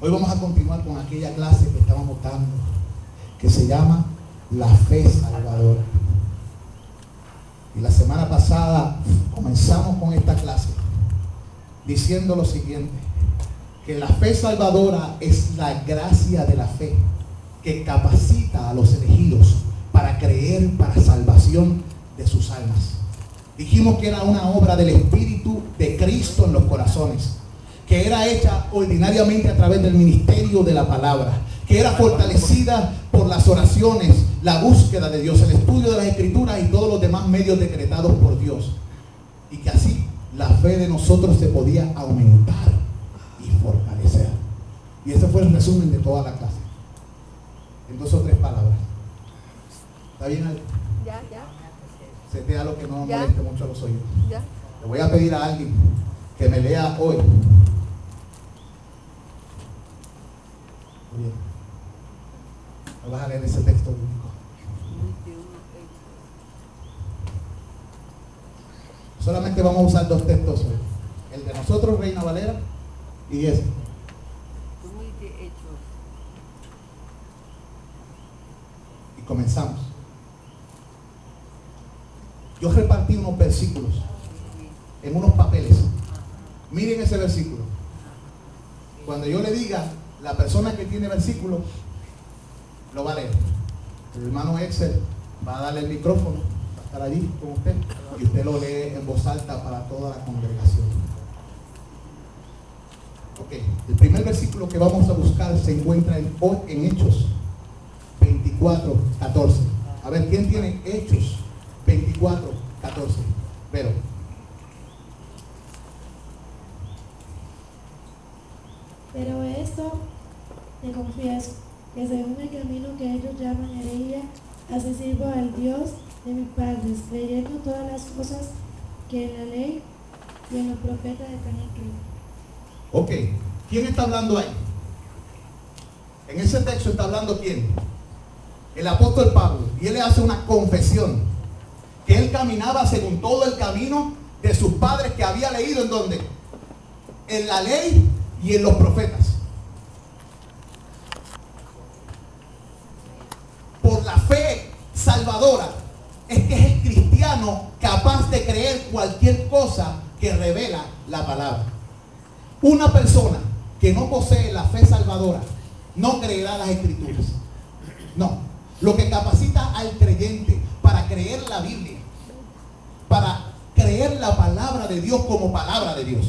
Hoy vamos a continuar con aquella clase que estábamos dando, que se llama la fe salvadora. Y la semana pasada comenzamos con esta clase diciendo lo siguiente, que la fe salvadora es la gracia de la fe que capacita a los elegidos para creer para salvación de sus almas. Dijimos que era una obra del Espíritu de Cristo en los corazones, que era hecha ordinariamente a través del ministerio de la palabra, que era fortalecida por las oraciones, la búsqueda de Dios, el estudio de las Escrituras y todos los demás medios decretados por Dios, y que así la fe de nosotros se podía aumentar y fortalecer. Y ese fue el resumen de toda la clase, en 2 o 3 palabras. ¿Está bien, Ale? Ya. Setea lo que no moleste mucho a los oídos. Ya. Le voy a pedir a alguien que me lea hoy. Muy bien. Me vas a leer ese texto bíblico. Solamente vamos a usar 2 textos hoy. El de nosotros, Reina Valera, y este. Y comenzamos. Yo repartí unos versículos en unos papeles. Miren ese versículo. Cuando yo le diga, la persona que tiene versículo lo va a leer. El hermano Excel va a darle el micrófono, va a estar allí con usted, y usted lo lee en voz alta para toda la congregación. Ok, el primer versículo que vamos a buscar se encuentra en Hechos 24, 14. A ver, ¿quién tiene Hechos 24, 14? Pero esto te confieso, que según el camino que ellos llaman herejía, así sirvo al Dios de mis padres, creyendo todas las cosas que en la ley y en los profetas están escritas. Ok, ¿quién está hablando ahí? En ese texto está hablando ¿quién? El apóstol Pablo. Y él le hace una confesión, que él caminaba según todo el camino de sus padres que había leído. ¿En dónde? En la ley y en los profetas. Por la fe salvadora es que es el cristiano capaz de creer cualquier cosa que revela la palabra. Una persona que no posee la fe salvadora no creerá las Escrituras. No. Lo que capacita al creyente para creer la Biblia, para creer la palabra de Dios como palabra de Dios,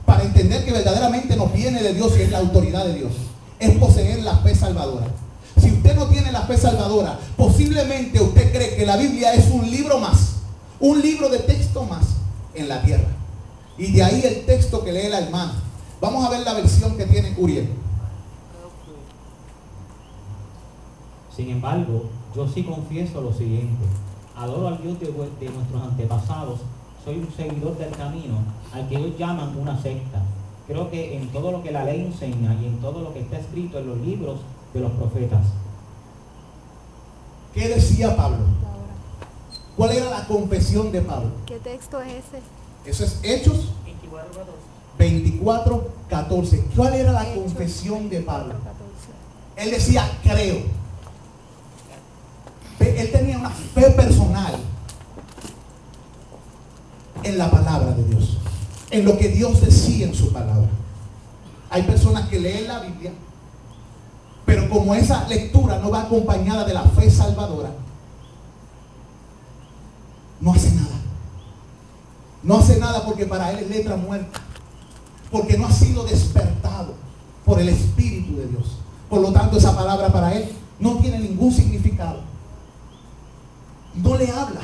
para entender que verdaderamente nos viene de Dios y es la autoridad de Dios, es poseer la fe salvadora. Si usted no tiene la fe salvadora, posiblemente usted cree que la Biblia es un libro más, un libro de texto más en la tierra. Y de ahí el texto que lee la hermana. Vamos a ver la versión que tiene Uriel. Sin embargo, yo sí confieso lo siguiente: adoro al Dios de nuestros antepasados, soy un seguidor del camino al que ellos llaman una secta. Creo que en todo lo que la ley enseña y en todo lo que está escrito en los libros de los profetas. ¿Qué decía Pablo? ¿Cuál era la confesión de Pablo? ¿Qué texto es ese? Eso es Hechos 24, 14. ¿Cuál era la confesión de Pablo? Él decía, creo. Él tenía una fe personal en la palabra de Dios, en lo que Dios decía en su palabra. Hay personas que leen la Biblia, pero como esa lectura no va acompañada de la fe salvadora, no hace nada. No hace nada porque para él es letra muerta, porque no ha sido despertado por el Espíritu de Dios. Por lo tanto, esa palabra para él no tiene ningún significado. No le habla,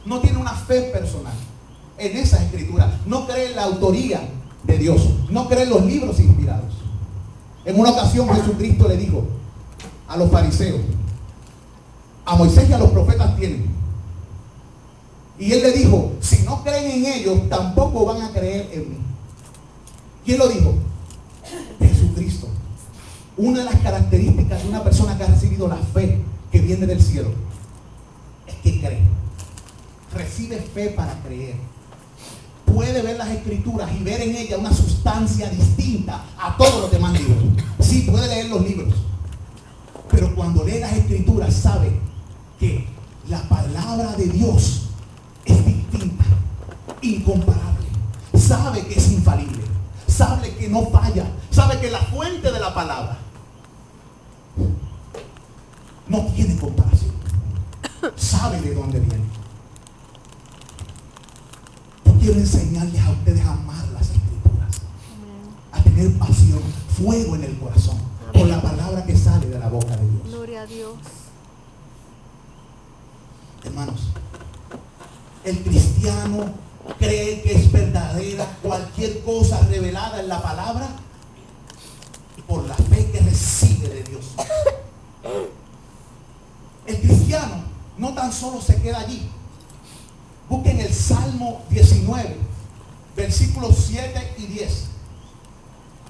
no tiene una fe personal en esa escritura, no cree en la autoría de Dios, no cree en los libros inspirados. En una ocasión Jesucristo le dijo a los fariseos, a Moisés y a los profetas tienen. Y él le dijo, si no creen en ellos, tampoco van a creer en mí. ¿Quién lo dijo? Jesucristo. Una de las características de una persona que ha recibido la fe que viene del cielo es que cree. Recibe fe para creer. Puede ver las escrituras y ver en ella una sustancia distinta a todos los demás libros. sabe que la palabra de Dios es distinta, incomparable. Sabe que es infalible, sabe que no falla, sabe que la fuente de la palabra no tiene comparación. Sabe de dónde viene. Yo quiero enseñarles a ustedes a amar las Escrituras, a tener pasión, fuego en el corazón por la palabra que sale de la boca de Dios. Gloria a Dios. Hermanos, el cristiano cree que es verdadera cualquier cosa revelada en la palabra por la fe que recibe de Dios. El cristiano no tan solo se queda allí. Busquen el Salmo 19, versículos 7 y 10.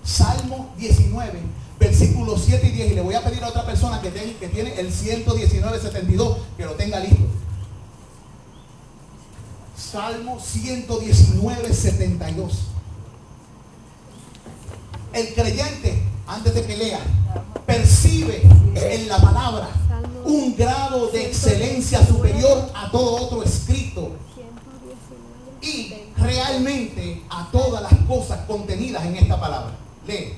Salmo 19, versículos 7 y 10. Y le voy a pedir a otra persona que tiene el 119.72 que lo tenga listo. Salmo 119.72. El creyente, antes de que lea, percibe en la palabra un grado de excelencia superior a todo otro escrito y realmente a todas las cosas contenidas en esta palabra. Lee.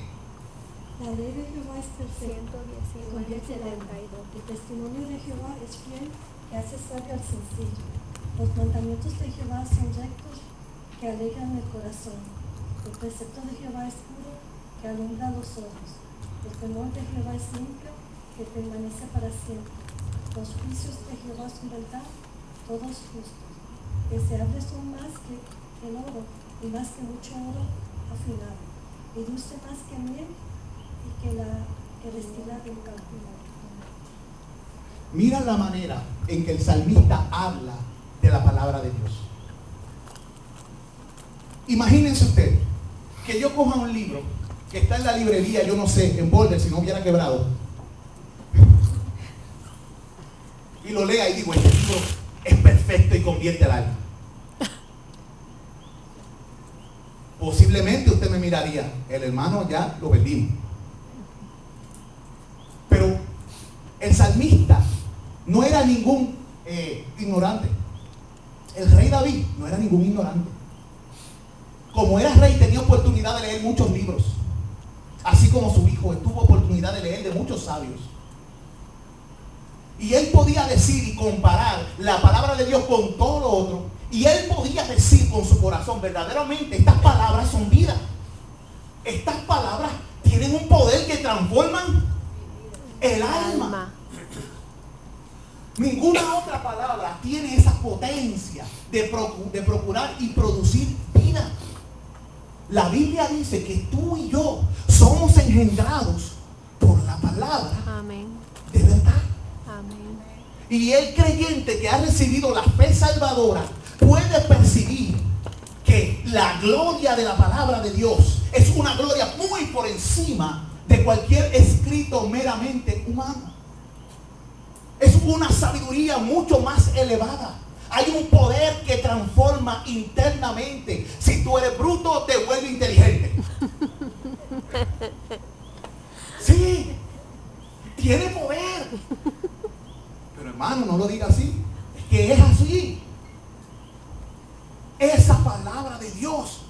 La ley de Jehová es perfecta, 119, convierte al alma. 72. El testimonio de Jehová es fiel, que hace sabio al sencillo. Los mandamientos de Jehová son rectos, que alegran el corazón. El precepto de Jehová es puro, que alumbra los ojos. El temor de Jehová es limpio, que permanece para siempre. Los juicios de Jehová son verdad, todos justos. Deseables son más que el oro, y más que mucho oro afinado. Y dulce más que miel, y que destila del campo. Mira la manera en que el salmista habla de la palabra de Dios. Imagínense usted que yo coja un libro que está en la librería, yo no sé, en Boulder, si no hubiera quebrado, y lo lea y digo, este libro es perfecto y convierte al alma. Posiblemente usted me miraría, el hermano ya lo perdimos. Pero el salmista no era ningún ignorante. El rey David no era ningún ignorante. Como era rey, tenía oportunidad de leer muchos libros. Así como su hijo tuvo oportunidad de leer de muchos sabios. Y él podía decir y comparar la palabra de Dios con todo lo otro. Y él podía decir con su corazón, verdaderamente, estas palabras son vida. Estas palabras tienen un poder que transforman el alma. Ninguna otra palabra tiene esa potencia de procurar y producir vida. La Biblia dice que tú y yo somos engendrados por la palabra. Amén. De verdad. Amén. Y el creyente que ha recibido la fe salvadora puede percibir que la gloria de la palabra de Dios es una gloria muy por encima de cualquier escrito meramente humano. Es una sabiduría mucho más elevada. Hay un poder que transforma internamente. Si tú eres bruto, te vuelve inteligente. Sí, tiene poder. Pero hermano, no lo diga así. Es que es así. Esa palabra de Dios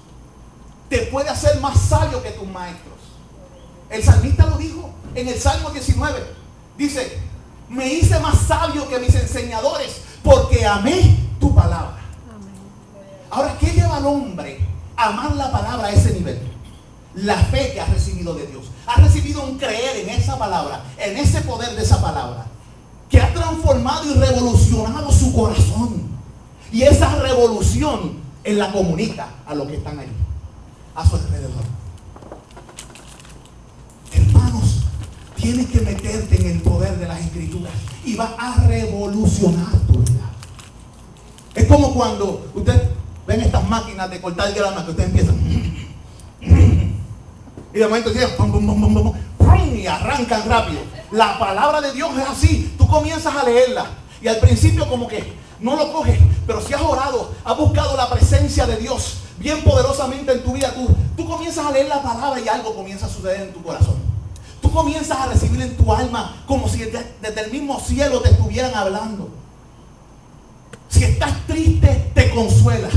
te puede hacer más sabio que tus maestros. El salmista lo dijo en el Salmo 19. Dice, me hice más sabio que mis enseñadores porque amé tu palabra. Amén. Ahora, ¿qué lleva al hombre a amar la palabra a ese nivel? La fe que ha recibido de Dios. Ha recibido un creer en esa palabra, en ese poder de esa palabra, que ha transformado y revolucionado su corazón. Y esa revolución él la comunica a los que están ahí, a su alrededor. Hermanos, tienes que meterte en el poder de las Escrituras y va a revolucionar tu vida. Es como cuando ustedes ven estas máquinas de cortar grama que ustedes empiezan y de momento dicen y arrancan rápido. La palabra de Dios es así. Tú comienzas a leerla y al principio como que no lo coges, pero si has orado, has buscado la presencia de Dios bien poderosamente en tu vida, tú comienzas a leer la palabra y algo comienza a suceder en tu corazón. Tú comienzas a recibir en tu alma como si desde el mismo cielo te estuvieran hablando. Si estás triste, te consuela.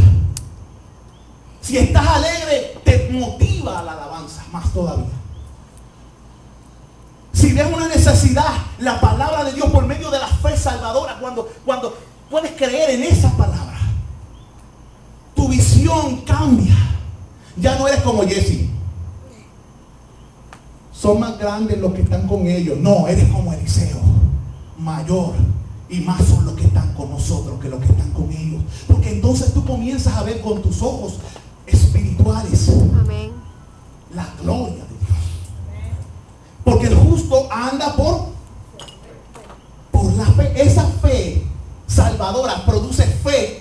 Si estás alegre, te motiva a la alabanza, más todavía. Si ves una necesidad, la palabra de Dios por medio de la fe salvadora, cuando puedes creer en esa palabra, tu visión cambia. Ya no eres como Jesse. Son más grandes los que están con ellos. No, eres como Eliseo, mayor. Y más son los que están con nosotros que los que están con ellos. Porque entonces tú comienzas a ver con tus ojos espirituales. Amén. La gloria de Dios. Porque el justo anda por la fe. Esa fe salvadora produce fe